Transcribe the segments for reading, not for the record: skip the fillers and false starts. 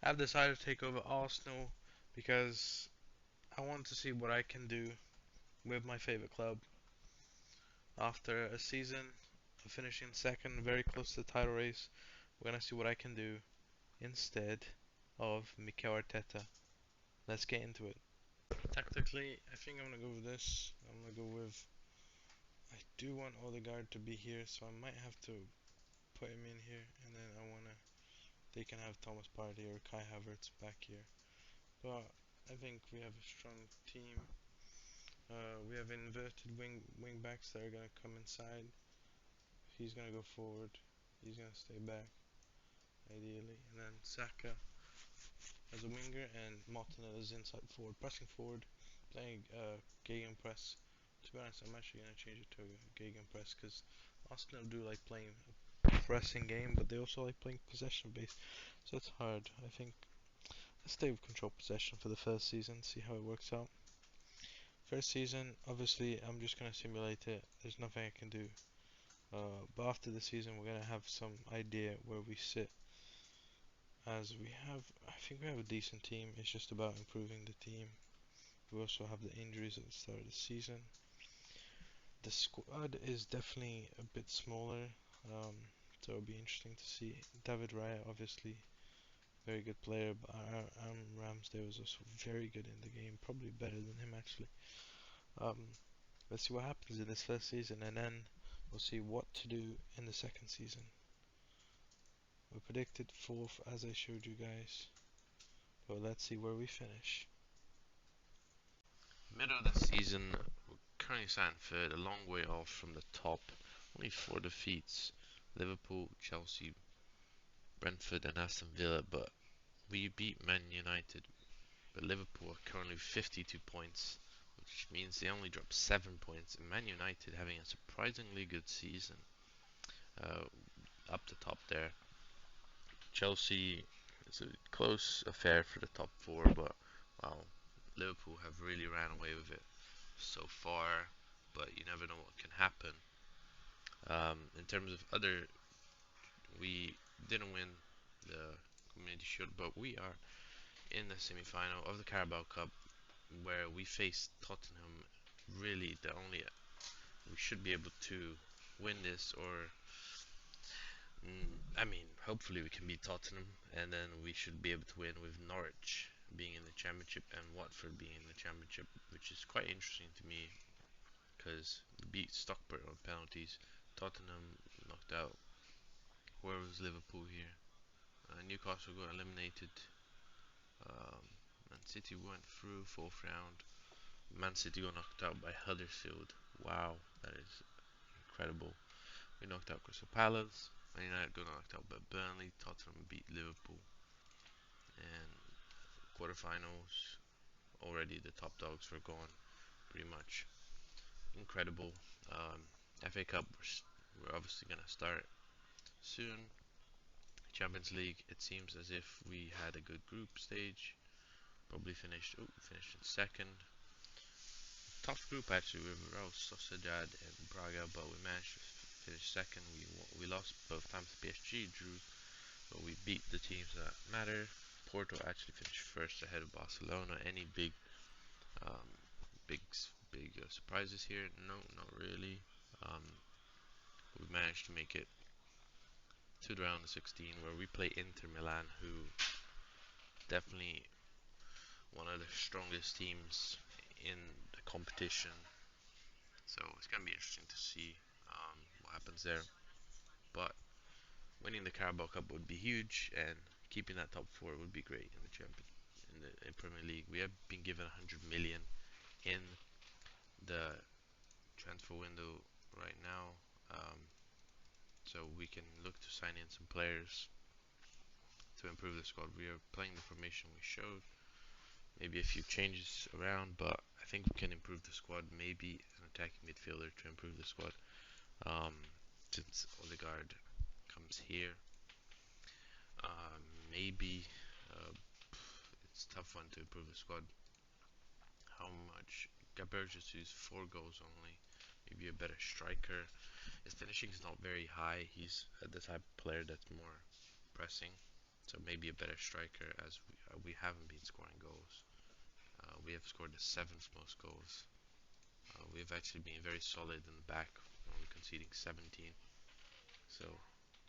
I've decided to take over Arsenal because I want to see what I can do with my favorite club. After a season of finishing second, very close to the title race, we're gonna see what I can do instead of Mikel Arteta. Let's get into it. Tactically, I think I'm gonna go with this. I'm gonna go with. I do want Odegaard to be here, so I might have to put him in here, and then I wanna. They can have Thomas Partey or Kai Havertz back here, but I think we have a strong team. We have inverted wing backs that are gonna come inside. He's gonna go forward. He's gonna stay back, ideally, and then Saka as a winger and Martinez as inside forward, pressing forward, playing gegen press. To be honest, I'm actually gonna change it to gegen press because Arsenal do like playing a pressing game, but they also like playing possession based, so it's hard. I think let's stay with control possession for the first season, see how it works out. First season, obviously, I'm just gonna simulate it. There's nothing I can do. But after the season, we're gonna have some idea where we sit. As we have, I think we have a decent team. It's just about improving the team. We also have the injuries at the start of the season. The squad is definitely a bit smaller, so it'll be interesting to see. David Raya, obviously, very good player, but Aaron Ramsdale was also very good in the game, probably better than him actually. Um, let's see what happens in this first season, and then we'll see what to do in the second season. We predicted fourth, as I showed you guys, but let's see where we finish. Middle of the season, we're currently sat third, a long way off from the top. Only 4 defeats: Liverpool, Chelsea, Brentford, and Aston Villa. But we beat Man United. But Liverpool are currently 52 points, which means they only dropped 7 points. And Man United having a surprisingly good season, uh, up the top there. Chelsea is a close affair for the top four, but wow, Liverpool have really ran away with it so far, but you never know what can happen. In terms of other, we didn't win the Community Shield, but we are in the semi-final of the Carabao Cup, where we face Tottenham. Really, the only we should be able to win this, or I mean, hopefully we can beat Tottenham, and then we should be able to win with Norwich being in the Championship and Watford being in the Championship, which is quite interesting to me because we beat Stockport on penalties. Tottenham knocked out. Where was Liverpool here? Newcastle got eliminated. Um, Man City went through fourth round. Man City got knocked out by Huddersfield. Wow, that is incredible. We knocked out Crystal Palace. Man United got knocked out by Burnley. Tottenham beat Liverpool. And quarterfinals, already the top dogs were gone. Pretty much incredible. Um, FA Cup, we're obviously gonna start soon. Champions League, it seems as if we had a good group stage. Probably finished in second. Tough group actually with Real Sociedad and Braga, but we managed to finish second. We lost both times to PSG, drew, but we beat the teams that matter. Porto actually finished first ahead of Barcelona. Any um, big, big surprises here? No, not really. Um, we managed to make it to the round of 16, where we play Inter Milan, who definitely one of the strongest teams in the competition. So it's gonna be interesting to see what happens there. But winning the Carabao Cup would be huge, and keeping that top four would be great in the champion in Premier League. We have been given 100 million in the transfer window right now, so we can look to sign in some players to improve the squad. We are playing the formation we showed, maybe a few changes around, but I think we can improve the squad. Maybe an attacking midfielder to improve the squad. Um, since Odegaard comes here, um, maybe uh, it's a tough one to improve the squad. How much? Gabriel Jesus 4 goals only. Maybe a better striker. His finishing is not very high. He's the type of player that's more pressing. So maybe a better striker, as we haven't been scoring goals. We have scored the seventh most goals. We've actually been very solid in the back, only conceding 17. So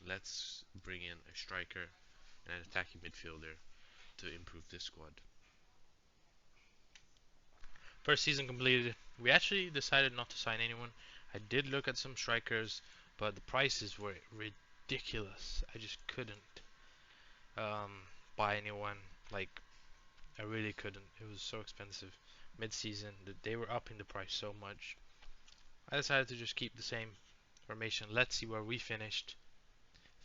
let's bring in a striker and an attacking midfielder to improve this squad. First season completed. We actually decided not to sign anyone. I did look at some strikers, but the prices were ridiculous. I just couldn't um, buy anyone. Like, I really couldn't. It was so expensive. Mid-season, they were upping the price so much. I decided to just keep the same formation. Let's see where we finished.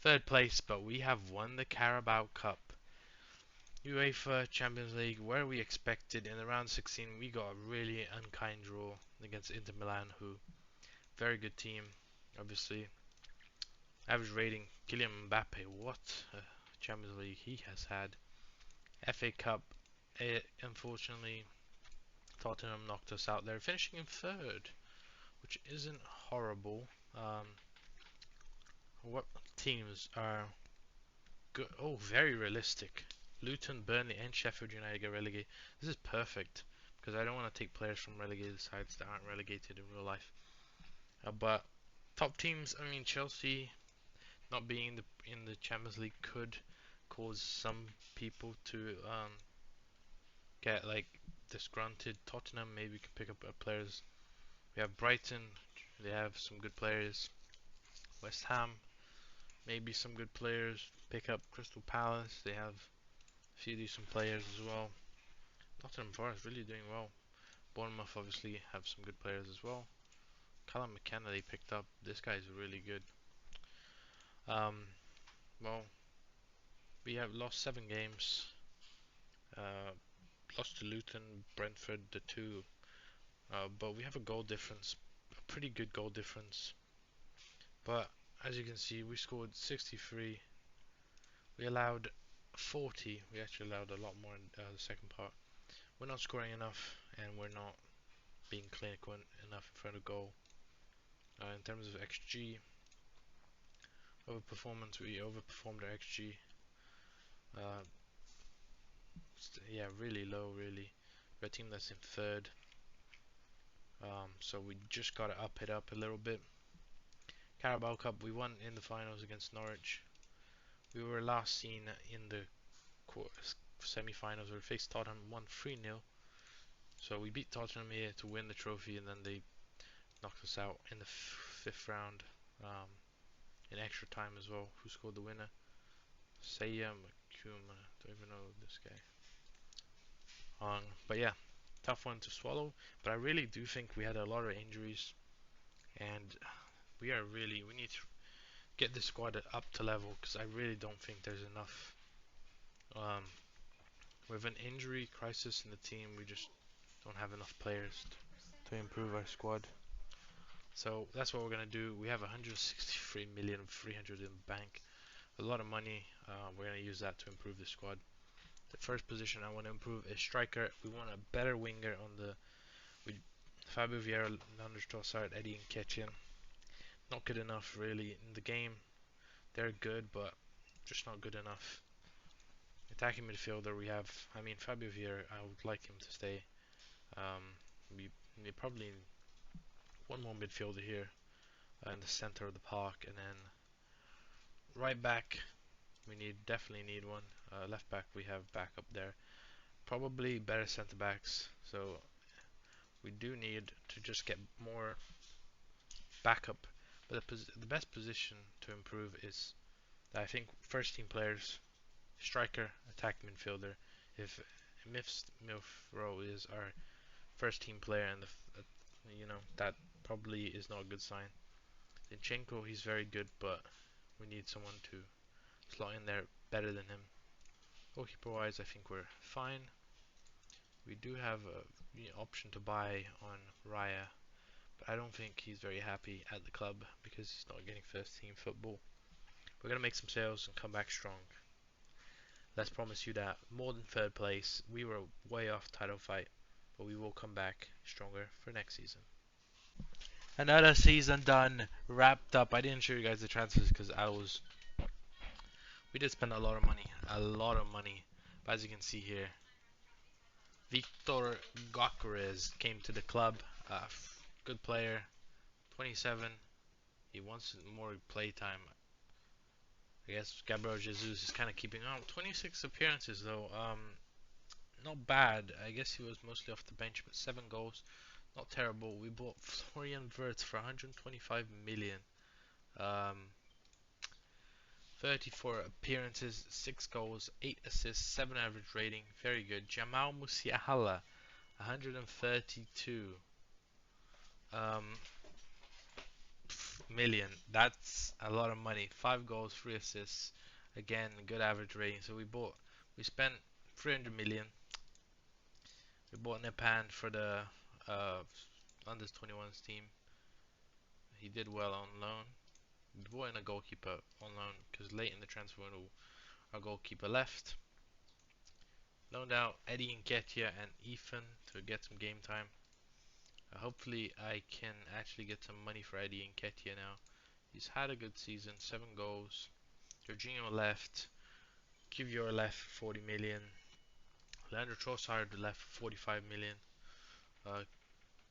Third place, but we have won the Carabao Cup. UEFA Champions League, where we expected in the round 16, we got a really unkind draw against Inter Milan, who very good team, obviously. Average rating, Kylian Mbappe, what a Champions League he has had. FA Cup, unfortunately, Tottenham knocked us out there, finishing in third, which isn't horrible. What teams are good? Oh, very realistic. Luton, Burnley, and Sheffield United get relegated. This is perfect because I don't want to take players from relegated sides that aren't relegated in real life. But top teams, I mean Chelsea not being in the Champions League could cause some people to get like disgruntled. Tottenham maybe can pick up players. We have Brighton, they have some good players. West Ham, maybe some good players. Pick up Crystal Palace, they have a few decent players as well. Nottingham Forest really doing well. Bournemouth obviously have some good players as well. Callum McKenna they picked up. This guy's really good. Um, well, we have lost 7 games. Uh, lost to Luton, Brentford, the two. But we have a goal difference, a pretty good goal difference. But as you can see, we scored 63. We allowed 40. We actually allowed a lot more in the second part. We're not scoring enough, and we're not being clinical enough in front of goal. In terms of XG, overperformance, we overperformed our XG. Uh, yeah, really low, really. We're a team that's in third. So we just got to up it up a little bit. Carabao Cup, we won in the finals against Norwich. We were last seen in the semi-finals. We faced Tottenham, won 3-0. So we beat Tottenham here to win the trophy, and then they knocked us out in the fifth round in extra time as well. Who scored the winner? Seiya Makuma. Don't even know this guy. But yeah, tough one to swallow. But I really do think we had a lot of injuries, and we need to get this squad up to level because I really don't think there's enough. With an injury crisis in the team, we just don't have enough players to improve our squad. So that's what we're gonna do. We have 163 million 300 in the bank, a lot of money. We're gonna use that to improve the squad. The first position I want to improve is striker. We want a better winger on the with Fabio Vieira, Leandro Trossard, Eddie Nketiah. Not good enough really in the game. They're good, but just not good enough. Attacking midfielder, we have, I mean, Fabio Vieira. I would like him to stay. Um, we probably need one more midfielder here in the center of the park, and then right back. We definitely need one. Left back, we have backup there. Probably better center backs. So we do need to just get more backup. But the best position to improve is, I think, first team players, striker, attack midfielder. If Milfro is our first team player, and that probably is not a good sign. Zinchenko, he's very good, but we need someone to slot in there better than him. Goalkeeper wise, I think we're fine. We do have an option to buy on Raya, but I don't think he's very happy at the club because he's not getting first team football. We're going to make some sales and come back strong. Let's promise you that. More than third place. We were way off title fight, but we will come back stronger for next season. Another season done, wrapped up. I didn't show you guys the transfers because I was We did spend a lot of money, a lot of money. But as you can see here, Victor Gokres came to the club. Good player, 27. He wants more play time. I guess Gabriel Jesus is kind of keeping on. 26 appearances though. Not bad. I guess he was mostly off the bench, but 7 goals, not terrible. We bought Florian Wirtz for 125 million. Um, 34 appearances, 6 goals, 8 assists, 7 average rating. Very good. Jamal Musiala, 132 million. That's a lot of money. 5 goals, 3 assists. Again, good average rating. So we spent 300 million. We bought Nepan for the uh, under 21s team. He did well on loan. We brought in a goalkeeper on loan because late in the transfer window, our goalkeeper left. Loaned out Eddie Nketiah and Ethan to get some game time. Hopefully I can actually get some money for Eddie Nketiah now. He's had a good season, 7 goals. Jorginho left. Kivior left for 40 million. Leandro Trossard left for 45 million. Uh,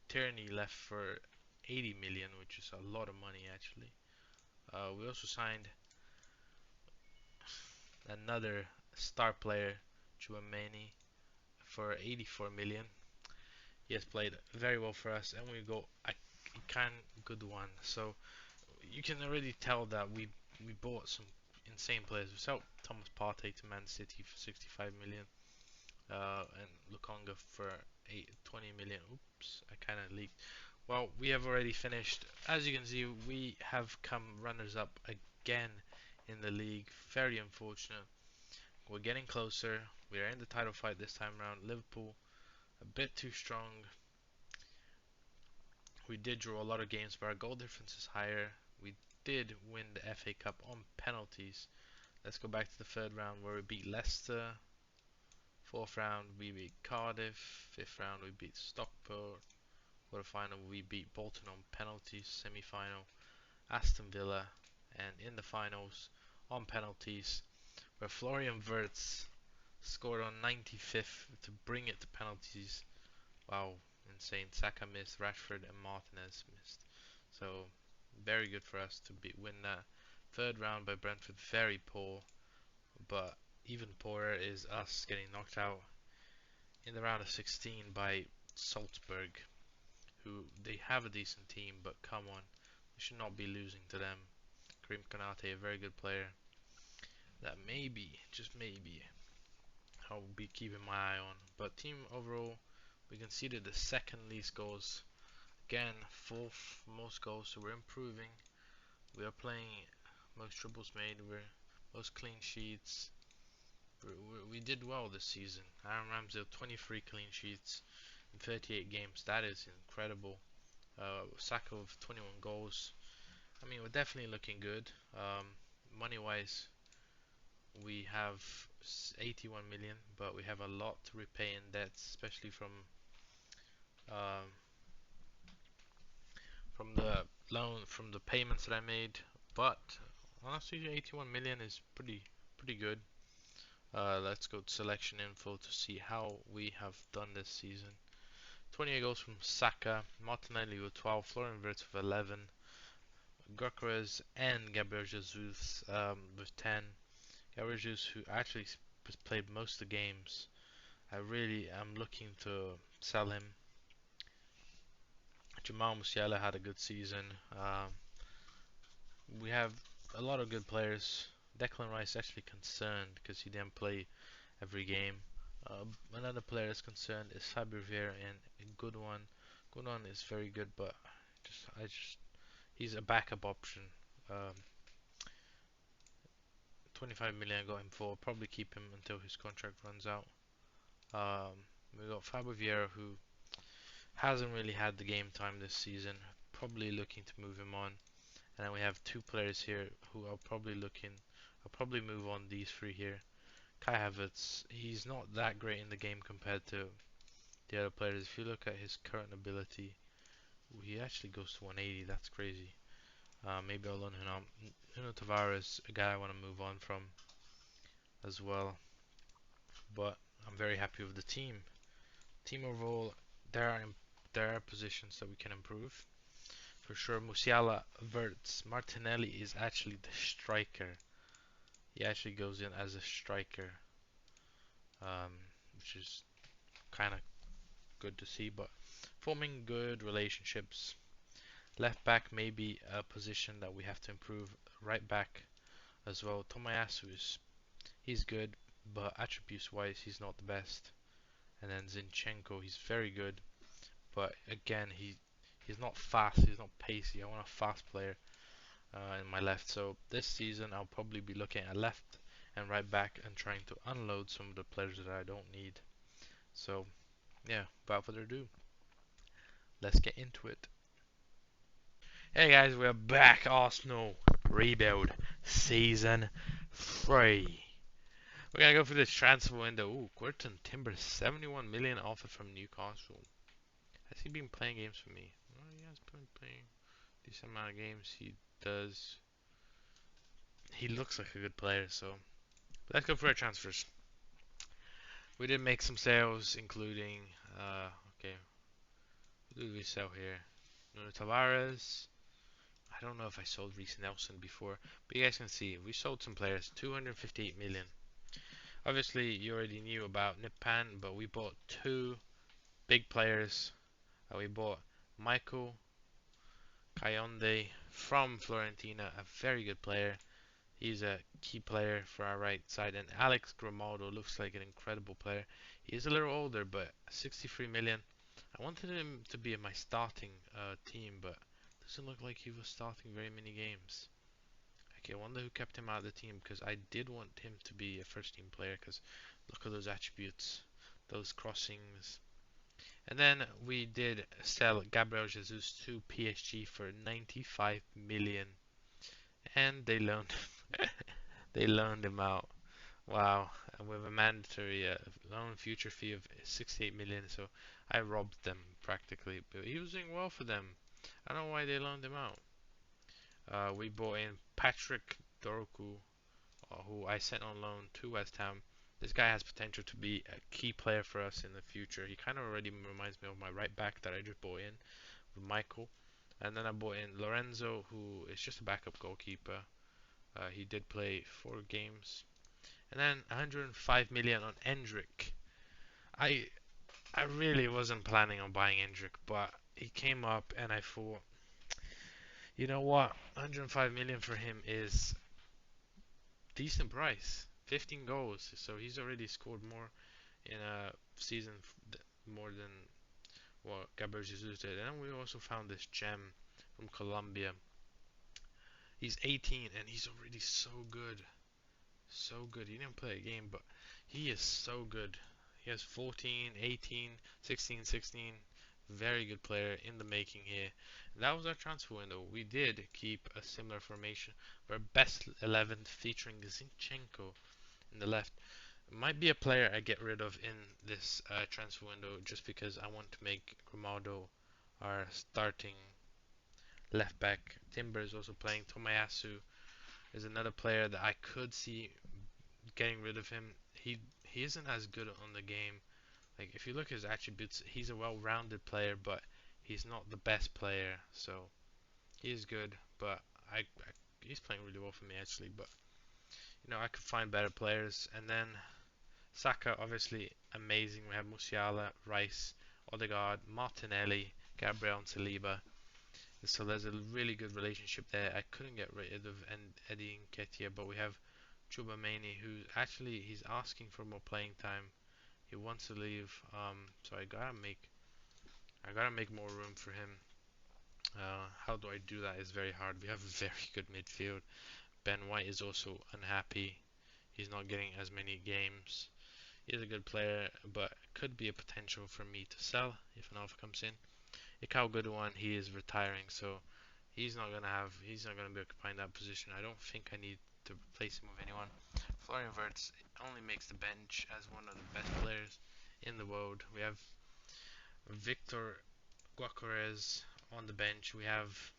Tierney left for 80 million, which is a lot of money actually. We also signed another star player, Chouameni, for 84 million. He has played very well for us, and we go a kind good one. So you can already tell that we bought some insane players. We sold Thomas Partey to Man City for 65 million, and Lukonga for 20 million. Oops, I kind of leaked. Well, we have already finished. As you can see, we have come runners up again in the league. Very unfortunate. We're getting closer. We are in the title fight this time around. Liverpool, a bit too strong. We did draw a lot of games, but our goal difference is higher. We did win the FA Cup on penalties. Let's go back to the third round where we beat Leicester. Fourth round we beat Cardiff. Fifth round we beat Stockport. Quarter final we beat Bolton on penalties. Semi-final Aston Villa, and in the finals on penalties where Florian Wirtz scored on 95th to bring it to penalties. Wow, insane. Saka missed, Rashford and Martinez missed. So very good for us to win that. Third round by Brentford, very poor, but even poorer is us getting knocked out in the round of 16 by Salzburg, who they have a decent team, but come on, we should not be losing to them. Karim Konate, a very good player that maybe, just maybe, I'll be keeping my eye on. But team overall, we conceded the second least goals. Again, fourth most goals, so we're improving. We are playing most triples made, we're most clean sheets. We did well this season. Aaron Ramsdale, 23 clean sheets in 38 games. That is incredible. Saka with 21 goals. I mean, we're definitely looking good. Money-wise, we have 81 million, but we have a lot to repay in debts, especially um, from the loan, from the payments that I made. But honestly, 81 million is pretty good. Let's go to selection info to see how we have done this season. 28 goals from Saka, Martinelli with 12, Florian Wirtz with 11, Gyökeres and Gabriel Jesus with 10. Gabriel Jesus, who actually played most of the games. I really am looking to sell him. Jamal Musiala had a good season. We have a lot of good players. Declan Rice actually concerned because he didn't play every game. Another player is concerned is Fabio Vieira and Goodwin. Goodwin is very good, but he's a backup option. Um, 25 million I got him for. Probably keep him until his contract runs out. We got Fabio Vieira, who hasn't really had the game time this season. Probably looking to move him on. And then we have two players here who are probably looking. I'll probably move on these three here. Kai Havertz, he's not that great in the game compared to the other players. If you look at his current ability, he actually goes to 180. That's crazy. Maybe I'll loan him out. Nuno Tavares, a guy I want to move on from. as well. But I'm very happy with the team. Team overall, there are positions that we can improve. For sure, Musiala, Verts, Martinelli is actually the striker. He actually goes in as a striker, um, which is kind of good to see. But forming good relationships. Left back may be a position that we have to improve. Right back as well. Tomiyasu he's good, but attributes wise he's not the best. And then Zinchenko, he's very good, but again he's not fast. He's not pacey. I want a fast player in my left. So this season I'll probably be looking at left and right back and trying to unload some of the players that I don't need. So yeah, without further ado, let's get into it. Hey guys, we're back. Arsenal rebuild season 3. We're gonna go through this transfer window. Ooh, Quirton Timber, 71 million offered from Newcastle. Has he been playing games for me? Well, he has been playing a decent amount of games. He does. He looks like a good player. So let's go for our transfers. We did make some sales, including okay, who did we sell here? Nuno Tavares. I don't know if I sold Reece Nelson before, but you guys can see we sold some players. 258 million. Obviously, you already knew about Nipan, but we bought two big players. We bought Michael Kayonde from Fiorentina, a very good player. He's a key player for our right side, and Alex Grimaldo looks like an incredible player. He is a little older, but 63 million. I wanted him to be in my starting team, but doesn't look like he was starting very many games. Okay, I wonder who kept him out of the team, because I did want him to be a first team player, because look at those attributes, those crossings. And then we did sell Gabriel Jesus to PSG for 95 million, and they loaned him out. Wow, with a mandatory loan future fee of 68 million, so I robbed them practically. But he was doing well for them. I don't know why they loaned him out. We bought in Patrick Doroku, who I sent on loan to West Ham. This guy has potential to be a key player for us in the future. He kind of already reminds me of my right back that I just bought in with Michael. And then I bought in Lorenzo, who is just a backup goalkeeper. He did play 4 games. And then 105 million on Endrick. I I really wasn't planning on buying Endrick, but he came up and I thought, you know what? 105 million for him is decent price. 15 goals, so he's already scored more in a season more than what Gabriel Jesus did. And we also found this gem from Colombia. He's 18 and he's already so good. So good. He didn't play a game, but he is so good. He has 14, 18, 16, 16. Very good player in the making here. That was our transfer window. We did keep a similar formation for best 11 featuring Zinchenko in the left. Might be a player I get rid of in this transfer window just because I want to make Grimaldo our starting left back. Timber is also playing. Tomiyasu is another player that I could see getting rid of him. He isn't as good on the game. Like if you look at his attributes, he's a well-rounded player, but he's not the best player. So he is good, but he's playing really well for me actually. But you know I could find better players. And then Saka, obviously amazing. We have Musiala, Rice, Odegaard, Martinelli, Gabriel, and Saliba. So there's a really good relationship there. I couldn't get rid of Eddie Nketiah, but we have Chouameni, who actually he's asking for more playing time. He wants to leave, so I gotta make more room for him. How do I do that is very hard. We have a very good midfield. Ben White is also unhappy. He's not getting as many games. He's a good player, but could be a potential for me to sell if an offer comes in. Ikao Goodwin, he is retiring, so he's not gonna be occupying that position. I don't think I need to replace him with anyone. Florian Wirtz only makes the bench as one of the best players in the world. We have Victor Guacarez on the bench. We have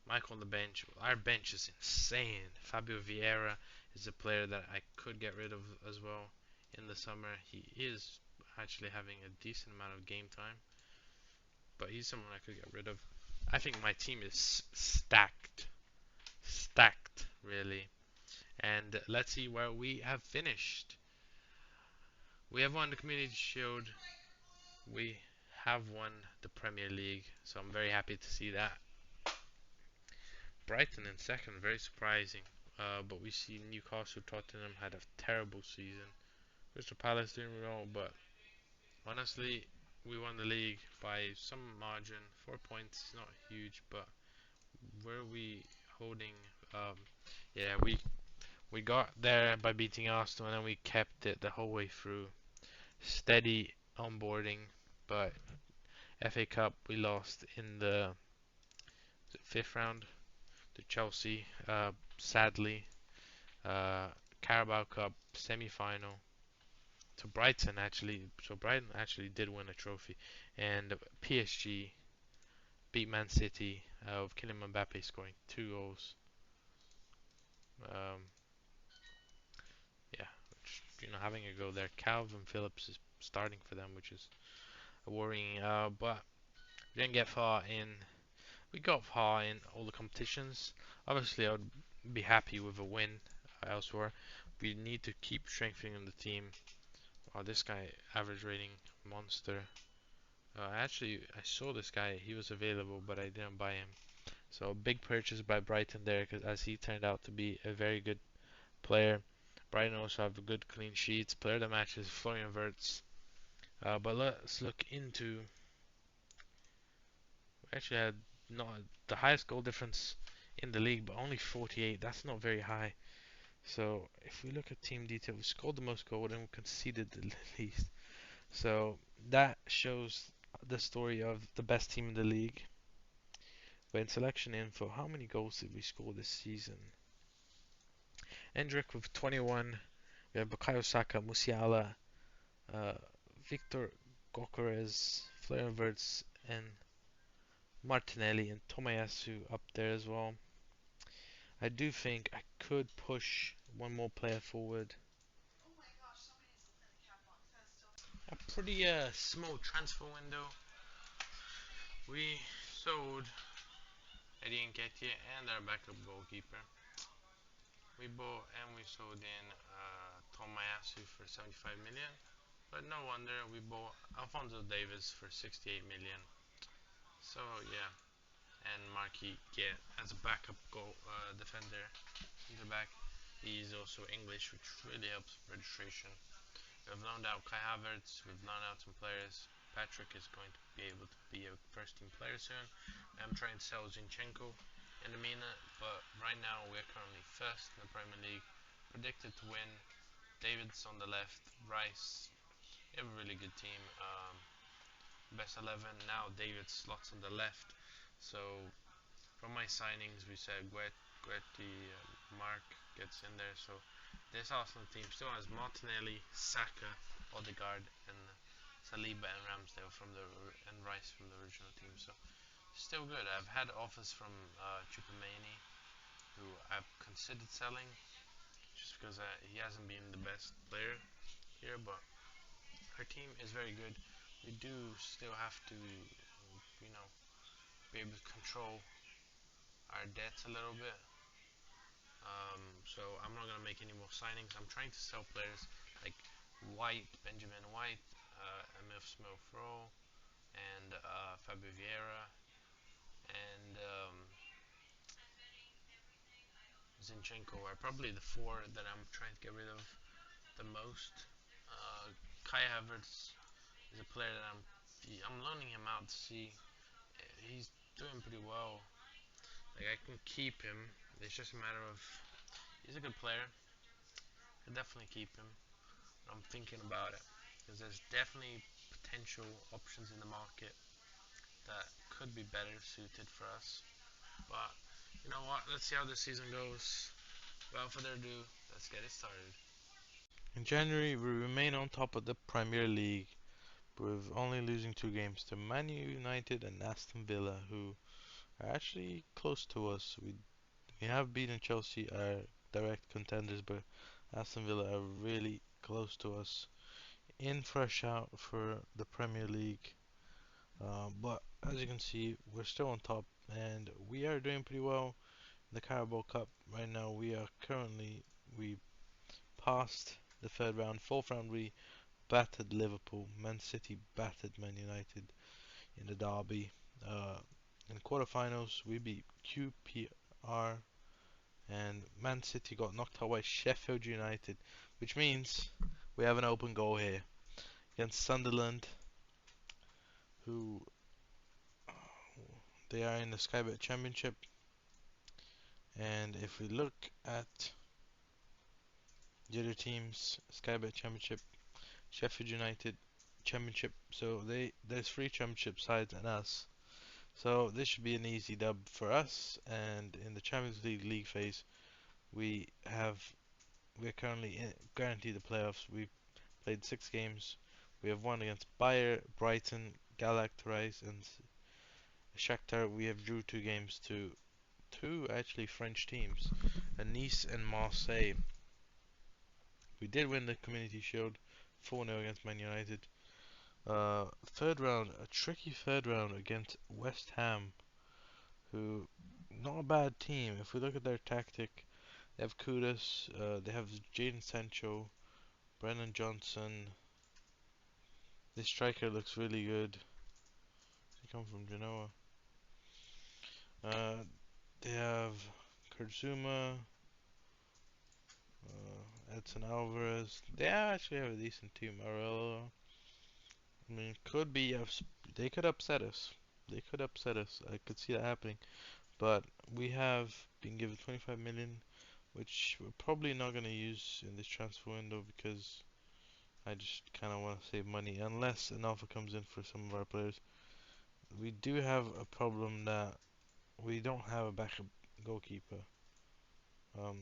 Michael on the bench. Our bench is insane. Fabio Vieira is a player that I could get rid of as well in the summer. He is actually having a decent amount of game time, but he's someone I could get rid of. I think my team is stacked really. And let's see where we have finished. We have won the Community Shield. We have won the Premier League, so I'm very happy to see that. Brighton in second, very surprising. But we see Newcastle, Tottenham had a terrible season. Crystal Palace doing well, but honestly, we won the league by some margin. 4 points, not huge, but were we holding? Um, yeah, we got there by beating Arsenal, and then we kept it the whole way through. Steady onboarding, but FA Cup we lost in the fifth round to Chelsea, sadly. Uh, Carabao Cup semi-final to Brighton actually. So Brighton actually did win a trophy, and PSG beat Man City with Kylian Mbappe scoring 2 goals. Um, yeah, having a go there. Calvin Phillips is starting for them, which is worrying. But we didn't get far in. We got far in all the competitions. Obviously, I would be happy with a win elsewhere. We need to keep strengthening the team. Oh, this guy, average rating monster. Actually, I saw this guy. He was available, but I didn't buy him. So a big purchase by Brighton there, because as he turned out to be a very good player. Brighton also have good clean sheets. Player of the match is Florian Wirtz. But let's look into. We actually had not the highest goal difference in the league, but only 48. That's not very high. So if we look at team detail, we scored the most goals and we conceded the least. So that shows the story of the best team in the league. But in selection info, how many goals did we score this season? Endrick with 21. We have Bukayo Saka, Musiala, uh, Victor Gokores, Florian Wirtz, and Martinelli and Tomiyasu up there as well. I do think I could push one more player forward. A pretty small transfer window. We sold Eddie Nketiah and our backup goalkeeper. We bought and we sold in Tomiyasu for 75 million. But no wonder we bought Alphonso Davies for 68 million. So yeah, and Marquis get as a backup goal defender in the back. He's also English, which really helps registration. We've loaned out Kai Havertz. We've loaned out some players. Patrick is going to be able to be a first team player soon. I'm trying to sell Zinchenko in the Mina, but right now we're currently first in the Premier League. Predicted to win. David's on the left. Rice. We have a really good team. Best 11. Now David slots on the left. So from my signings, we said Guetti, Mark gets in there. So this Arsenal team still has Martinelli, Saka, Odegaard, and Saliba and Ramsdale and Rice from the original team. So still good. I've had offers from Chupameni, who I've considered selling, just because he hasn't been the best player here. But our team is very good. We do still have to, be able to control our debts a little bit. So I'm not gonna make any more signings. I'm trying to sell players like White, Benjamin White, Emil Smith Rowe, and Fabio Vieira, and Zinchenko are probably the four that I'm trying to get rid of the most. Kai Havertz is a player that I'm loaning him out to see. He's doing pretty well. Like I can keep him. It's just a matter of he's a good player. I definitely keep him. I'm thinking about it because there's definitely potential options in the market that could be better suited for us. But you know what? Let's see how this season goes. Without further ado, let's get it started. In January, we remain on top of the Premier League, with only losing 2 games to Man United and Aston Villa, who are actually close to us. We have beaten Chelsea, our direct contenders, but Aston Villa are really close to us, in for a shout for the Premier League. But as you can see, we're still on top, and we are doing pretty well in the Carabao Cup right now. We passed the third round. Fourth round, we battered Liverpool. Man City battered Man United in the derby. Uh, in the quarterfinals, we beat QPR, and Man City got knocked out by Sheffield United, which means we have an open goal here against Sunderland, who they are in the Sky Bet Championship. And if we look at the other teams, Sky Bet Championship, Sheffield United Championship, so there's three Championship sides and us. So this should be an easy dub for us. And in the Champions League phase, we have we're currently guaranteed the playoffs. We've played 6 games. We have won against Bayer, Brighton, Galatasaray, and Shakhtar. We have drew 2 games to two actually French teams, Nice and Marseille. We did win the Community Shield 4-0 against Man United. Third round, a tricky third round against West Ham, who not a bad team. If we look at their tactic, they have Kudus, they have Jadon Sancho, Brennan Johnson. This striker looks really good. He come from Genoa. Uh, they have Kurzuma, Edson Alvarez. They actually have a decent team. Arello. I mean, could be. They could upset us. They could upset us. I could see that happening. But we have been given 25 million, which we're probably not going to use in this transfer window because I just kind of want to save money unless an offer comes in for some of our players. We do have a problem that we don't have a backup goalkeeper. Um,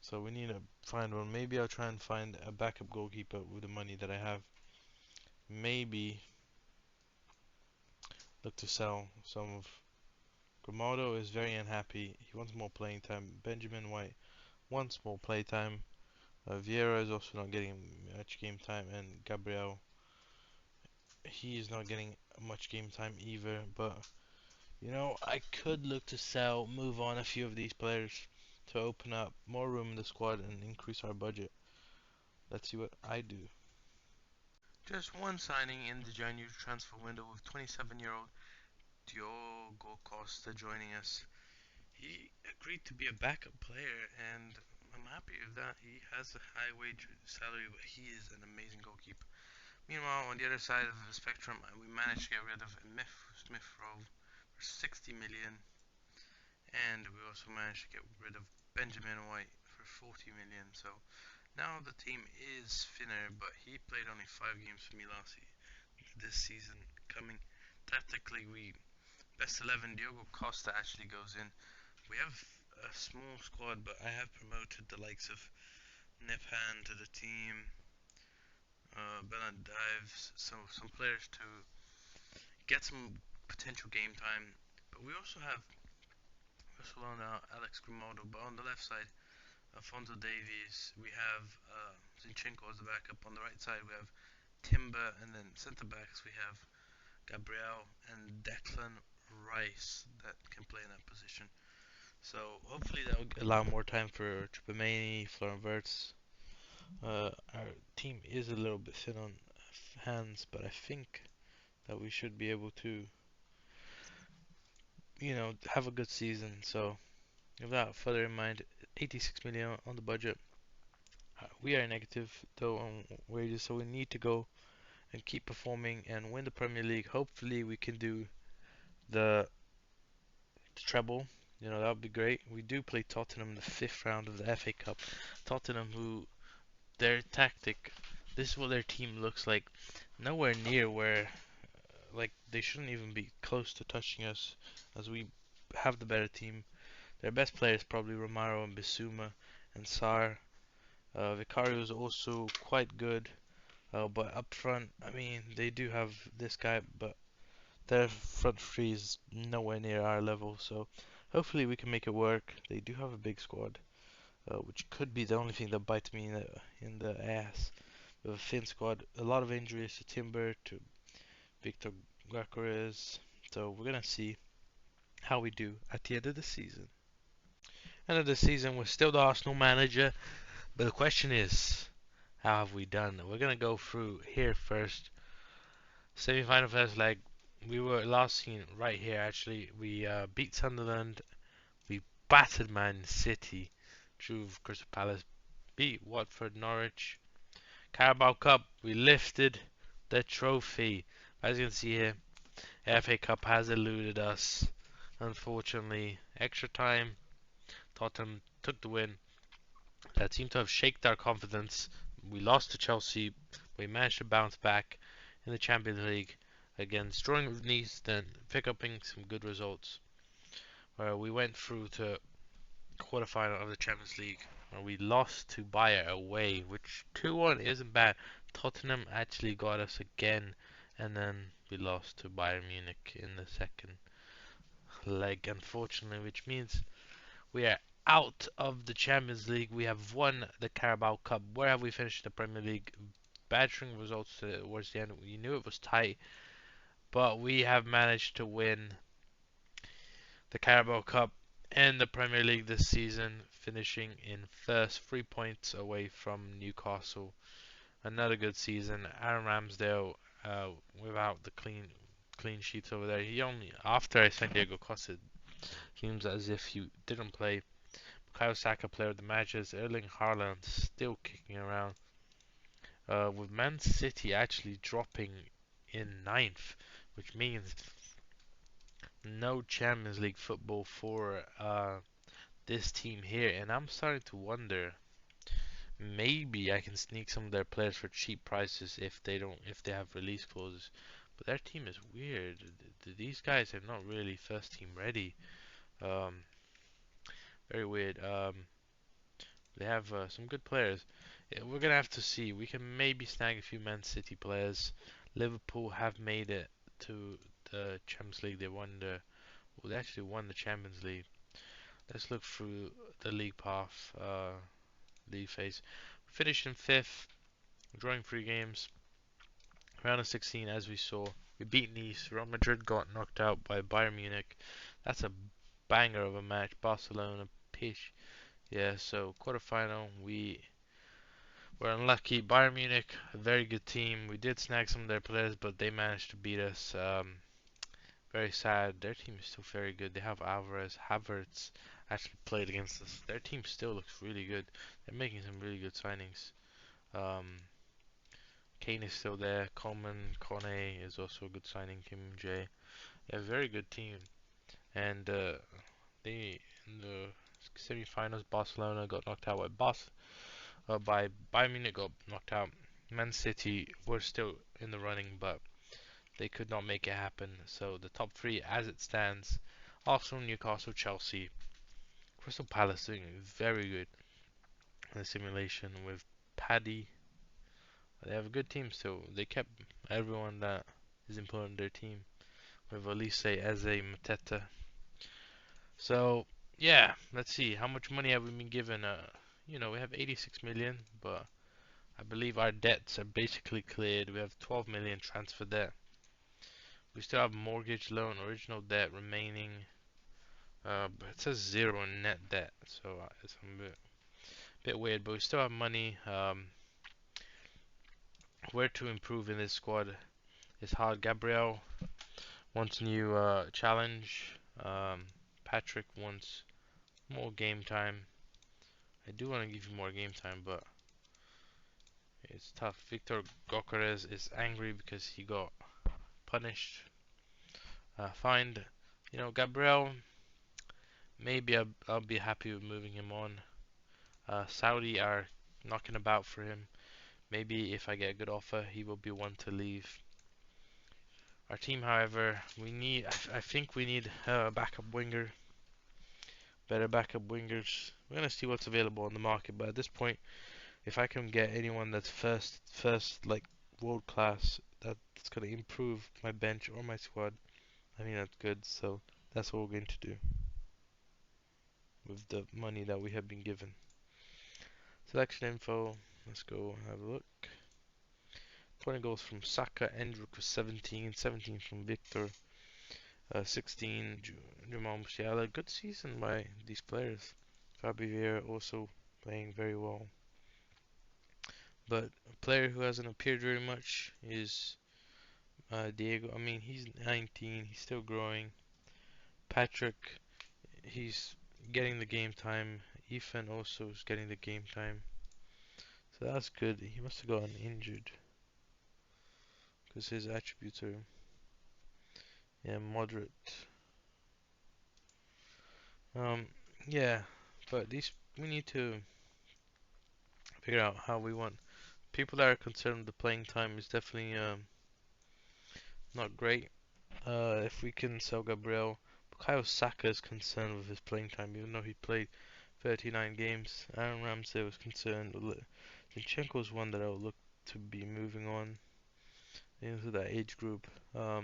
so we need to find one. Maybe I'll try and find a backup goalkeeper with the money that I have. Maybe look to sell some of. Grimaldo is very unhappy. He wants more playing time. Benjamin White wants more play time. Vieira is also not getting much game time, and Gabriel, he is not getting much game time either. But I could look to sell, move on a few of these players to open up more room in the squad and increase our budget. Let's see what I do. Just one signing in the January transfer window with 27-year-old Diogo Costa joining us. He agreed to be a backup player, and I'm happy with that. He has a high wage salary, but he is an amazing goalkeeper. Meanwhile, on the other side of the spectrum, we managed to get rid of Smith Rowe for 60 million, and we also managed to get rid of Benjamin White for 40 million. So now the team is thinner, but he played only 5 games for me this season. Coming tactically, we best 11. Diogo Costa actually goes in. We have a small squad, but I have promoted the likes of Nepan to the team, Bernard Dives, some players to get some potential game time. But we also have Barcelona, Alex Grimaldo, but on the left side, Alfonso Davies. We have Zinchenko as the backup. On the right side, we have Timber, and then centre backs we have Gabriel and Declan Rice that can play in that position. So hopefully that will allow more time for Chouameni, Florian Wirtz. Our team is a little bit thin on hands, but I think that we should be able to, have a good season. So without further in mind, 86 million on the budget. We are negative though on wages, so we need to go and keep performing and win the Premier League. Hopefully we can do the treble. That would be great. We do play Tottenham in the fifth round of the FA Cup. Tottenham, who their tactic, this is what their team looks like. Nowhere near where, like, they shouldn't even be close to touching us, as we have the better team. Their best players probably Romaro and Bissouma and Sarr. Vicario is also quite good, but up front, I mean, they do have this guy, but their front three is nowhere near our level. So Hopefully we can make it work. They do have a big squad, which could be the only thing that bites me in the ass. We have a thin squad, a lot of injuries to Timber, to Victor Gyökeres. So we're gonna see how we do at the end of the season. End of the season, we're still the Arsenal manager, but the question is, how have we done? We're gonna go through here first. Semi-final first leg. We were last seen right here. Actually, we beat Sunderland. We battered Man City. Drew Crystal Palace. Beat Watford, Norwich. Carabao Cup. We lifted the trophy. As you can see here, FA Cup has eluded us. Unfortunately, extra time. Tottenham took the win. That seemed to have shaken our confidence. We lost to Chelsea. We managed to bounce back in the Champions League against drawing with Nice, then pick up some good results. Where we went through to quarterfinal of the Champions League, where we lost to Bayer away, which 2-1 isn't bad. Tottenham actually got us again, and then we lost to Bayern Munich in the second leg, unfortunately, which means we are out of the Champions League. We have won the Carabao Cup. Where have we finished the Premier League? Battering results towards the end. We knew it was tight, but we have managed to win the Carabao Cup and the Premier League this season, finishing in first, 3 points away from Newcastle. Another good season. Aaron Ramsdale, without the clean sheets over there. He only after San Diego Costa seems as if he didn't play. Bukayo Saka player of the matches. Erling Haaland still kicking around. With Man City actually dropping in ninth, which means no Champions League football for this team here, and I'm starting to wonder maybe I can sneak some of their players for cheap prices if they have release clauses. But their team is weird. These guys are not really first team ready. Um, very weird. They have some good players. We're gonna have to see. We can maybe snag a few Man City players. Liverpool have made it to the Champions League. Well, they actually won the Champions League. Let's look through the league path, league phase. Finished in fifth, drawing 3 games. Round of 16, as we saw, we beat Nice. Real Madrid got knocked out by Bayern Munich. That's a banger of a match. Barcelona, pish. Yeah, so quarterfinal, we were unlucky. Bayern Munich, a very good team. We did snag some of their players, but they managed to beat us. Very sad. Their team is still very good. They have Alvarez, Havertz actually played against us. Their team still looks really good. They're making some really good signings. Um, Kane is still there. Coleman, Kone is also a good signing. Kim J. Yeah, very good team. And they in the semi-finals, Barcelona got knocked out by Bayern Munich. Got knocked out. Man City were still in the running, but they could not make it happen. So the top three, as it stands: Arsenal, Newcastle, Chelsea. Crystal Palace doing very good in the simulation with Paddy. They have a good team still. They kept everyone that is important in their team with Elise, Eze, Mateta. So yeah, let's see. How much money have we been given? We have 86 million, but I believe our debts are basically cleared. We have 12 million transfer debt. We still have mortgage loan, original debt remaining. But it says zero in net debt, so it's a bit weird. But we still have money. Where to improve in this squad is hard. Gabriel wants new challenge. Patrick wants more game time. I do want to give you more game time, but it's tough. Victor Gyökeres is angry because he got punished, fined. Gabriel, maybe I'll be happy with moving him on. Saudi are knocking about for him. Maybe if I get a good offer, he will be one to leave. Our team, however, I think we need a backup winger. Better backup wingers. We're gonna see what's available on the market, but at this point, if I can get anyone that's first like world class, that's gonna improve my bench or my squad, I think that's good. So that's what we're going to do. with the money that we have been given. Selection info. Let's go have a look. 20 goals from Saka, Endrick with 17, 17 from Victor, 16 Jamal Musiala. Good season by these players. Fabio Vieira also playing very well. But a player who hasn't appeared very much is Diego. I mean, he's 19, he's still growing. Patrick, he's getting the game time. Ethan also is getting the game time. So that's good. He must have gotten injured because his attributes are, yeah, moderate. Um, yeah, but these we need to figure out how we want. People that are concerned with the playing time is definitely not great. If we can sell Gabriel, Bukayo Saka is concerned with his playing time, even though he played 39 games. Aaron Ramsey was concerned. Zinchenko is one that I would look to be moving on into that age group. But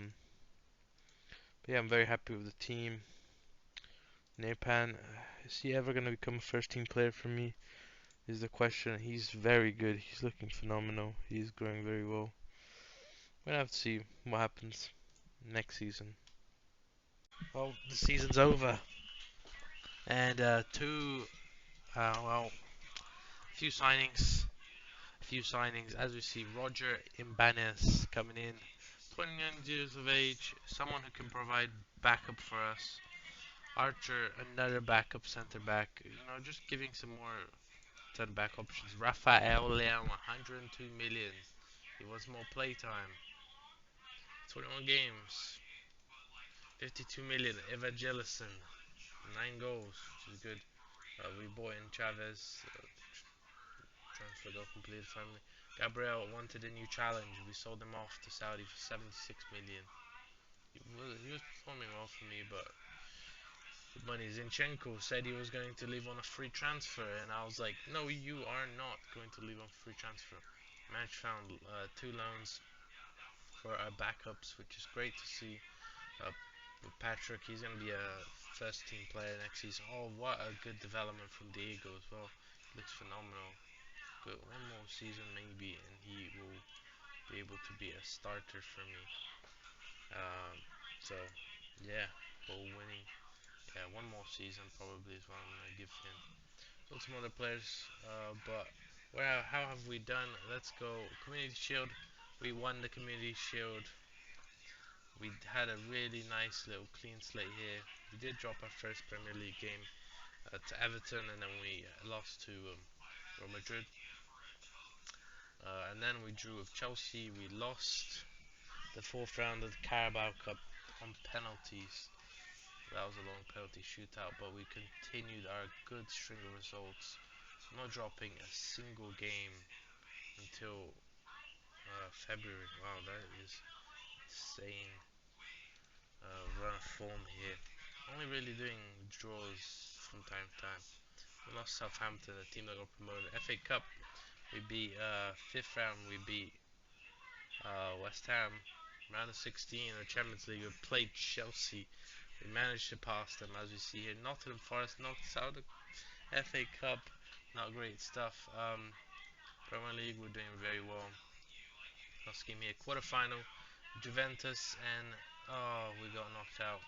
yeah, I'm very happy with the team. Nepan, is he ever going to become a first team player for me? Is the question. He's very good. He's looking phenomenal. He's growing very well. We're gonna have to see what happens next season. Well, the season's over, and well, few signings, few signings. As we see, Roger Ibanez coming in, 29 years of age, someone who can provide backup for us. Archer, another backup center back. Just giving some more center back options. Rafael Leão, 102 million. He wants more playtime. 21 games, 52 million. Evangelison, 9 goals, which is good. We bought in Chavez, transfer got completed finally. Gabriel wanted a new challenge. We sold him off to Saudi for 76 million. He was performing well for me, but the money. Zinchenko said he was going to leave on a free transfer, and I was like, no, you are not going to leave on free transfer. Match found 2 loans for our backups, which is great to see. Uh, Patrick, he's going to be a first team player next season. Oh, what a good development from Diego as well. He looks phenomenal. Good, one more season maybe, and he will be able to be a starter for me. Um, so, yeah, ball winning. Yeah, one more season probably is what I'm going to give him. So some other players, but how have we done? Let's go. Community Shield. We won the Community Shield. We had a really nice little clean slate here. We did drop our first Premier League game to Everton, and then we lost to Real Madrid. And then we drew with Chelsea. We lost the fourth round of the Carabao Cup on penalties. That was a long penalty shootout, but we continued our good string of results, not dropping a single game until February. Wow, that is insane run of form here. Only really doing draws from time to time. We lost Southampton, the team that got promoted. FA Cup, we beat fifth round. We beat West Ham. Round of 16 of Champions League, we played Chelsea. We managed to pass them, as we see here. Nottingham Forest knocked us out of the FA Cup. Not great stuff. Premier League, we're doing very well. Last game here, quarterfinal, Juventus, and we got knocked out.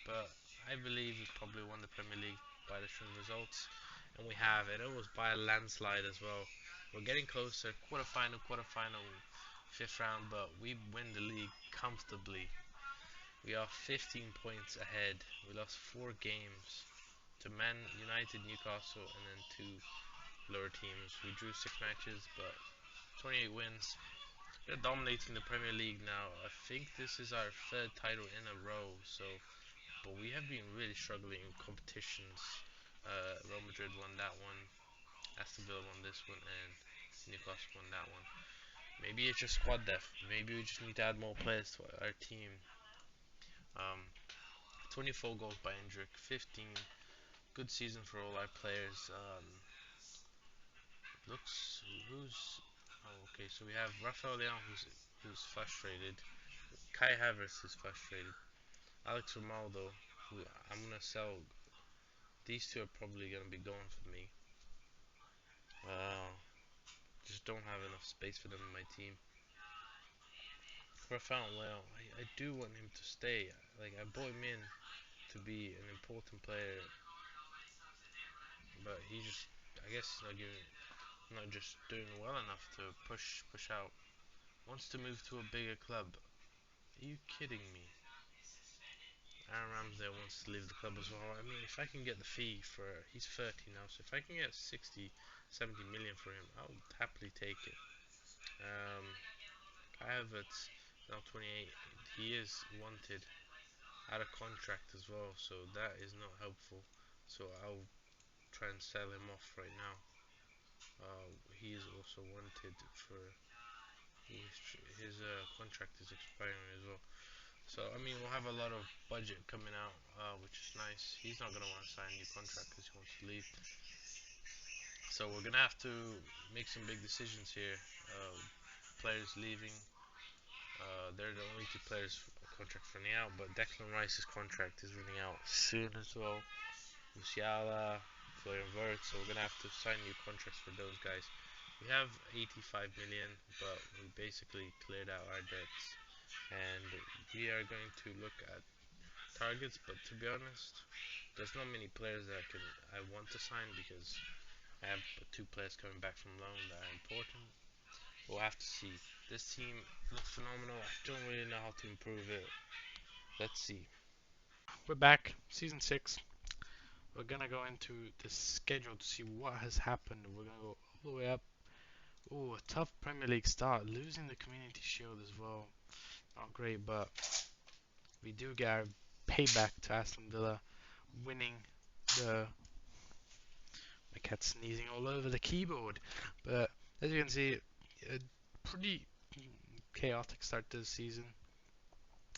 But I believe we probably won the Premier League by the string results, and we have it. It was by a landslide as well. We're getting closer. Quarterfinal, fifth round, but we win the league comfortably. We are 15 points ahead. We lost 4 games to Man United, Newcastle, and then 2 lower teams. We drew 6 matches, but 28 wins. We're dominating the Premier League now. I think this is our third title in a row. So, but we have been really struggling in competitions. Real Madrid won that one. Aston Villa won this one, and Newcastle won that one. Maybe it's just squad depth. Maybe we just need to add more players to our team. Um, 24 goals by Endrick, 15. Good season for all our players. Looks who's okay. So we have Rafael Leão who's frustrated. Kai Havertz is frustrated. Alex Romaldo, who I'm gonna sell these two are probably gonna be going for me. Uh, just don't have enough space for them in my team. Rafael Leao, I do want him to stay. Like I brought him in to be an important player, but he just, I guess, he's not giving, not just doing well enough to push out. Wants to move to a bigger club. Are you kidding me? Aaron Ramsdale wants to leave the club as well. I mean, if I can get the fee for, he's 30 now, so if I can get 60, 70 million for him, I would happily take it. Um, Kai Havertz, now 28, he is wanted out of contract as well, so that is not helpful. So I'll try and sell him off right now. He is also wanted for his contract is expiring as well. So I mean, we'll have a lot of budget coming out, which is nice. He's not gonna want to sign a new contract because he wants to leave. So we're gonna have to make some big decisions here. Players leaving. They're the only two players contract running out, but Declan Rice's contract is running out soon as well. Musiala, Florian Wirtz. So we're gonna have to sign new contracts for those guys. We have 85 million, but we basically cleared out our debts, and we are going to look at targets. But to be honest, there's not many players that I want to sign because I have two players coming back from loan that are important. We'll have to see. This team looks phenomenal. I don't really know how to improve it. Let's see. We're back, season 6. We're gonna go into the schedule to see what has happened. We're gonna go all the way up. Ooh, a tough Premier League start. Losing the Community Shield as well. Not great, but we do get our payback to Aston Villa, winning the. My cat's sneezing all over the keyboard. But as you can see, a pretty chaotic start to the season.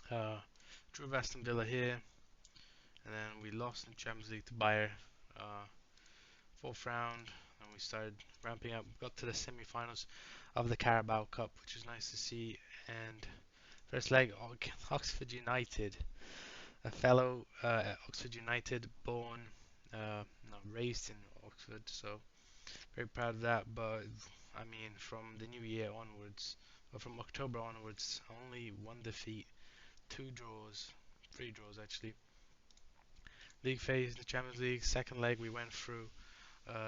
Drew Aston Villa here, and then we lost in Champions League to Bayer. Uh, Fourth round, and we started ramping up. Got to the semi-finals of the Carabao Cup, which is nice to see. And first leg, Oxford United, a fellow Oxford United born, not raised in Oxford, so very proud of that. But I mean, from the new year onwards, or from October onwards, only one defeat, two draws, three draws actually. League phase, the Champions League, second leg we went through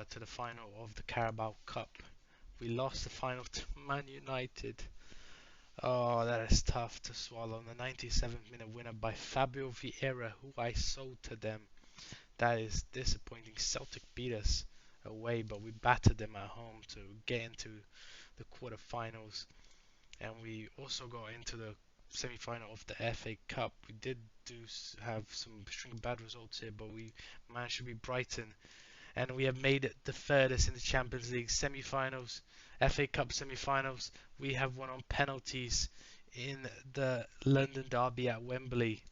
to the final of the Carabao Cup. We lost the final to Man United. Oh, that is tough to swallow. The 97th minute winner by Fabio Vieira, who I sold to them. That is disappointing. Celtic beat us away, but we battered them at home to get into the quarterfinals. And we also got into the semi-final of the FA Cup. We did have some string bad results here, but we managed to beat Brighton, and we have made it the furthest in the Champions League semi-finals, FA Cup semi-finals. We have won on penalties in the London derby at Wembley.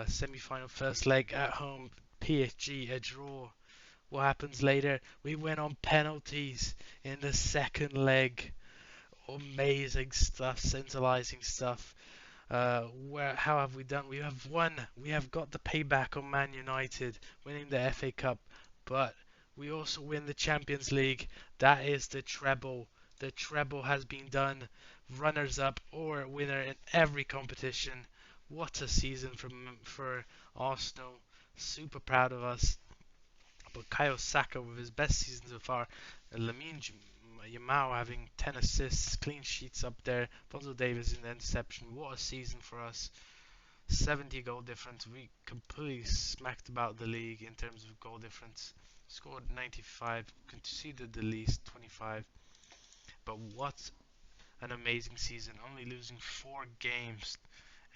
Semi-final first leg at home, PSG a draw. What happens later? We win on penalties in the second leg. Amazing stuff, scintillating stuff. How have we done? We have won. We have got the payback on Man United, winning the FA Cup, but we also win the Champions League. That is the treble. The treble has been done. Runners up or winner in every competition. What a season for Arsenal. Super proud of us. But Bukayo Saka with his best season so far. Lamine Yamal having 10 assists, clean sheets up there. Alphonso Davies in the interception. What a season for us. 70 goal difference. We completely smacked about the league in terms of goal difference. Scored 95, conceded the least 25. But what an amazing season. Only losing 4 games.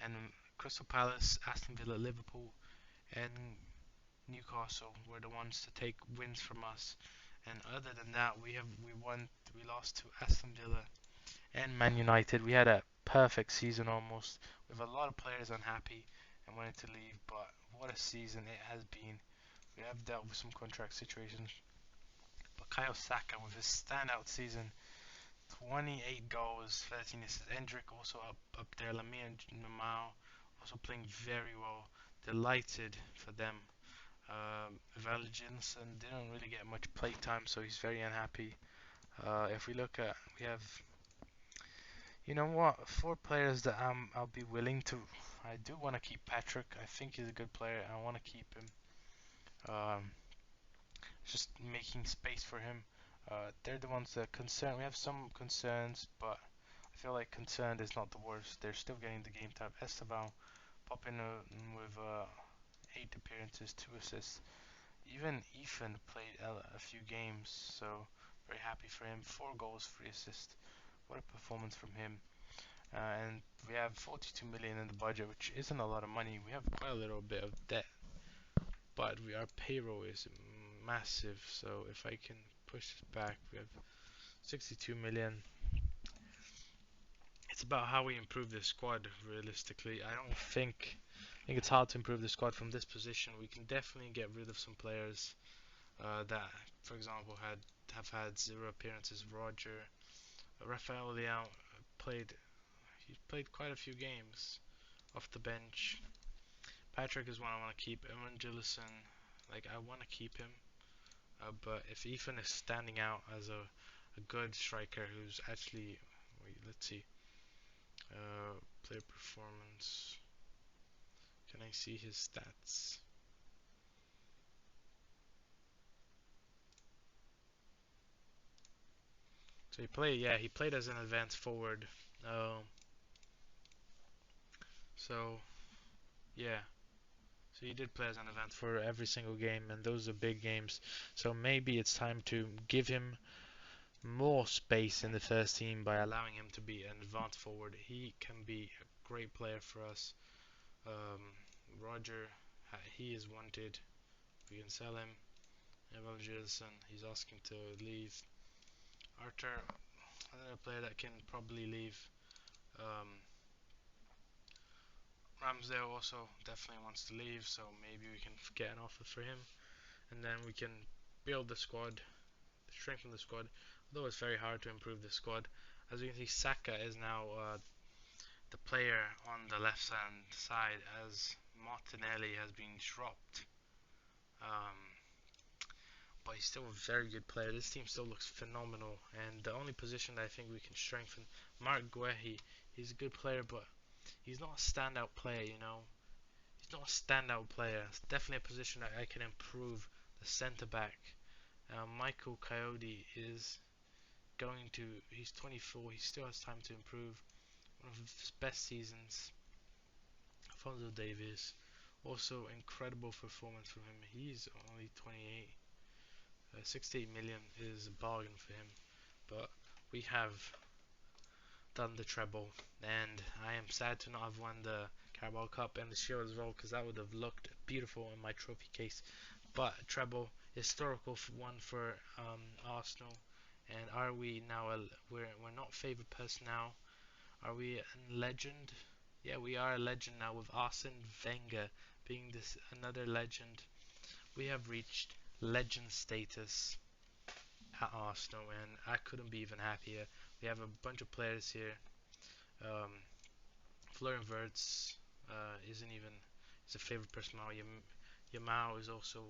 And Crystal Palace, Aston Villa, Liverpool, and Newcastle were the ones to take wins from us. And other than that, we lost to Aston Villa and Man United. We had a perfect season almost, with a lot of players unhappy and wanting to leave. But what a season it has been. We have dealt with some contract situations. But Bukayo Saka with his standout season, 28 goals, 13 assists. Endrick also up there. Lamine Yamal also playing very well. Delighted for them. Evangelisson didn't really get much play time, so he's very unhappy. If we look at, we have, you know what, four players that I'll be willing to. I do want to keep Patrick. I think he's a good player. I want to keep him. Um, just making space for him. They're the ones that concern. We have some concerns, but I feel like concerned is not the worst. They're still getting the game time. Esteban popping with 8 appearances, 2 assists. Even Ethan played a few games, so very happy for him. 4 goals, 3 assists. What a performance from him. And we have 42 million in the budget, which isn't a lot of money. We have quite a little bit of debt, but our payroll is massive. So if I can push this back, we have 62 million. It's about how we improve the squad. Realistically, I don't think. I think it's hard to improve the squad from this position. We can definitely get rid of some players that, for example, have had 0 appearances. Roger, Rafael Leão played. He played quite a few games off the bench. Patrick is one I want to keep. Evangelisson, like I want to keep him. But if Ethan is standing out as a good striker who's actually, wait, let's see, player performance. Can I see his stats? So he played as an advanced forward. Um, so yeah, so he did play as an advanced for every single game, and those are big games. So maybe it's time to give him more space in the first team by allowing him to be an advanced forward. He can be a great player for us. Um, Roger, he is wanted. We can sell him. Evangelisson, he's asking to leave. Arthur, another player that can probably leave. Um, Ramsdale also definitely wants to leave, so maybe we can get an offer for him, and then we can build the squad, strengthen the squad. Although it's very hard to improve the squad. As you can see, Saka is now the player on the left hand side as Martinelli has been dropped. Um, but he's still a very good player. This team still looks phenomenal, and the only position that I think we can strengthen, Mark Guehi, he's a good player, but he's not a standout player, you know. He's not a standout player. It's definitely a position that I can improve. The centre back, Michael Coyote is going to. He's 24. He still has time to improve. One of his best seasons. Alfonso Davies, also incredible performance from him. He's only 28. 68 million is a bargain for him, but we have done the treble, and I am sad to not have won the Carabao Cup and the Shield as well, because that would have looked beautiful in my trophy case. But treble, historical one for Arsenal. And are we now? We're not favourite person now. Are we a legend? Yeah, we are a legend now with Arsene Wenger being this another legend. We have reached legend status at Arsenal, and I couldn't be even happier. We have a bunch of players here. Um, Florian Wirtz isn't even is a favorite person now. Yamao is also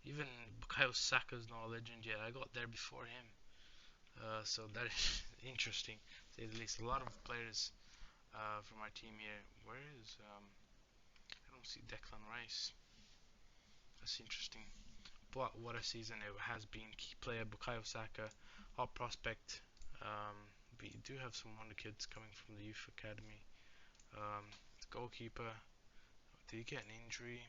even Bukayo Saka is not a legend yet. I got there before him, so that is interesting. To say the least, a lot of players from our team here. Where is I don't see Declan Rice. That's interesting. But what a season it has been. Key player Bukayo Saka, hot prospect. We do have some wonder kids coming from the youth academy. Goalkeeper, did he get an injury?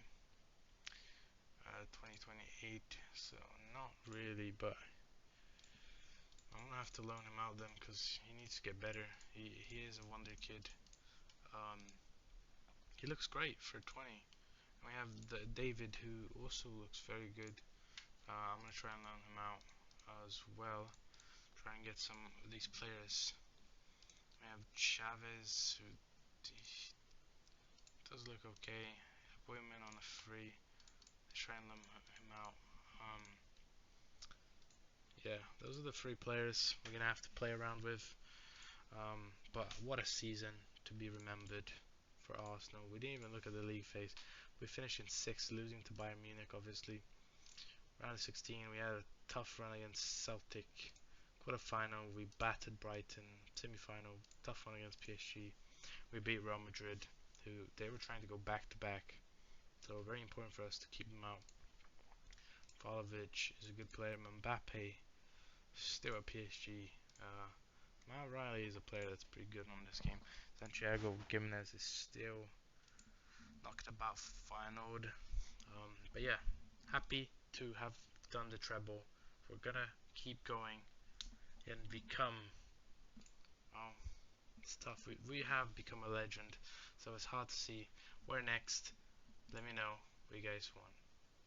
2028, so not really, but I'm gonna have to loan him out then because he needs to get better. He is a wonder kid. Um, he looks great for 20. We have David, who also looks very good. I'm gonna try and loan him out as well. Try and get some of these players. We have Chavez, who does look okay. Put him in on a free. Let's try and loan him out. Yeah, those are the 3 players we're gonna have to play around with. But what a season to be remembered for Arsenal. We didn't even look at the league phase. We finished in 6th, losing to Bayern Munich, obviously. Round of 16, we had a tough run against Celtic. Quarter-final, we battered Brighton. Semi-final, tough one against PSG. We beat Real Madrid, who they were trying to go back-to-back. So very important for us to keep them out. Vlahovic is a good player. Mbappe, still at PSG. Matt Riley is a player that's pretty good on this game. Santiago Gimenez is still knocked about finaled. But yeah, happy to have done the treble. We're gonna keep going and become. Oh, it's tough. We have become a legend, so it's hard to see where next. Let me know what you guys want.